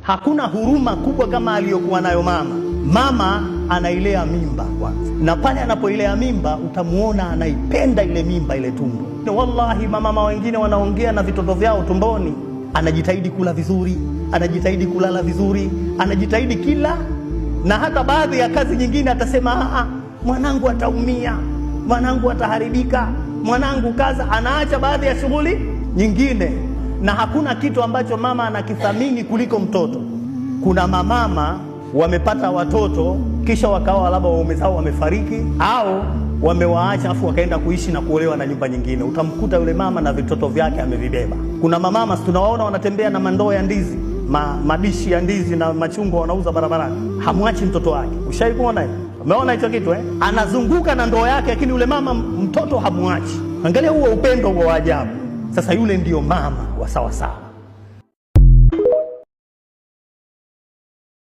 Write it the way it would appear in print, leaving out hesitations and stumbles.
Hakuna huruma kubwa kama aliyokuwa nayo mama. Mama anailea mimba kwanza, na pale anapoilea mimba utamuona anaipenda ile mimba, ile tumbo. Wallahi mama wengine wanaongea na vitoto vyao tumboni, anajitahidi kula vizuri, anajitahidi kulala vizuri, anajitahidi kila, na hata baadhi ya kazi nyingine atasema mwanangu ataumia, mwanangu ataharibika, mwanangu kaza, anaacha baadhi ya shughuli nyingine. Na hakuna kitu ambacho mama anakithamini kuliko mtoto. Kuna mamama wamepata watoto kisha wakawa labda waume zao wamefariki au wamewaacha afu wakaenda kuishi na kuolewa na nyumba nyingine, utamkuta yule mama na vitoto vyake amevibeba. Kuna mamama tunawaona wanatembea na mandoo ya ndizi, madishi ya ndizi na machungwa wanauza barabarani, hamwachi mtoto wake. Ushaikuona hiyo? Umeona hicho kitu Anazunguka na ndoo yake, lakini yule mama mtoto hamwachi. Angalia huo upendo wa ajabu. Sasa yule ndio mama wa sawa sawa.